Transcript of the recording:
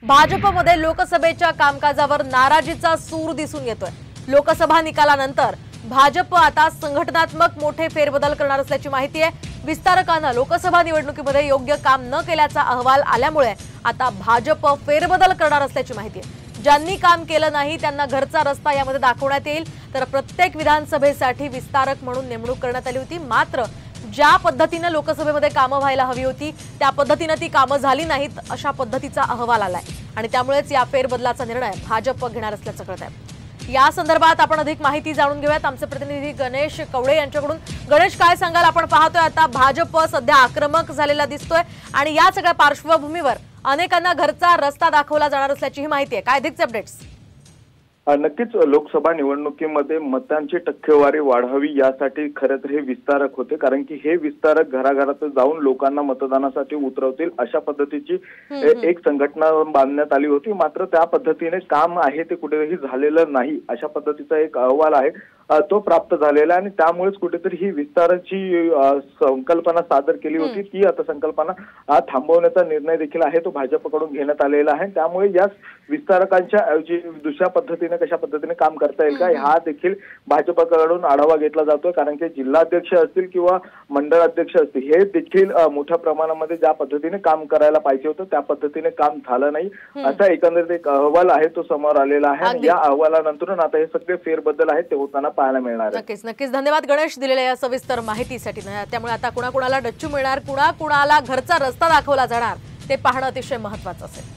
भाजपमध्ये लोकसभेच्या कामकाजावर नाराजीचा सूर दिसून येतोय। लोकसभा निकालानंतर भाजप आता संघटनात्मक मोठे फेरबदल करणार असल्याची माहिती आहे। विस्तारकांना लोकसभा निवडणुकीमध्ये योग्य काम न केल्याचा अहवाल आल्यामुळे आता भाजप फेरबदल करणार असल्याची माहिती आहे। ज्यांनी काम केलं नाही त्यांना घरचा रस्ता यामध्ये दाखवण्यात येईल, तर प्रत्येक विधानसभेसाठी विस्तारक म्हणून नेमणूक करण्यात आली होती। मात्र ज्या पद्धतीने लोकसभेमध्ये कामं व्हायला हवी होती त्या पद्धतीने ती कामं झाली नाहीत अशा पद्धतीचा अहवाल आलाय आणि त्यामुळेच या फेरबदलाचा निर्णय भाजप घेणार असल्याचं कळत आहे। या संदर्भात आपण अधिक माहिती जाणून घेऊयात आमचे प्रतिनिधी गणेश कवळे यांच्याकडून। गणेश, काय सांगाल? आपण पाहतोय आता भाजप सध्या आक्रमक झालेला दिसतोय आणि या सगळ्या पार्श्वभूमीवर अनेकांना घरचा रस्ता दाखवला जाणार असल्याची ही माहिती आहे। काय अधिकचे अपडेट्स? नक्कीच लोकसभा निवडणुकीमध्ये मतांची टक्केवारी वाढावी यासाठी खरं तर हे विस्तारक होते, कारण की हे विस्तारक घराघरात जाऊन लोकांना मतदानासाठी उतरवतील अशा पद्धतीची एक संघटना बांधण्यात आली होती। मात्र त्या पद्धतीने काम आहे ते कुठेही झालेलं नाही अशा पद्धतीचा एक अहवाल आहे तो प्राप्त झालेला आहे आणि त्यामुळेच कुठेतरी ही विस्ताराची संकल्पना सादर केली होती ती आता संकल्पना थांबवण्याचा निर्णय देखील आहे तो भाजपकडून घेण्यात आलेला आहे। त्यामुळे या विस्तारकांच्या ऐवजी दुसऱ्या पद्धतीने कशा पद्धतीने काम करता येईल का हा देखील भाजपकडून आढावा घेतला जातोय, कारण की जिल्हाध्यक्ष असतील किंवा मंडळ अध्यक्ष असतील हे देखील मोठ्या प्रमाणामध्ये ज्या पद्धतीने काम करायला पाहिजे होतं त्या पद्धतीने काम झालं नाही असा एकंदरीत एक अहवाल आहे तो समोर आलेला आहे। या अहवालानंतर आता हे सगळे फेरबदल आहेत ते होताना पाहायला मिळणार आहे। नक्कीच नक्कीच धन्यवाद गणेश दिलेल्या या सविस्तर माहितीसाठी। त्यामुळे आता कुणाकुणाला डच्चू मिळणार, कुणाकुणाला घरचा रस्ता दाखवला जाणार ते पाहणं अतिशय महत्त्वाचं असेल।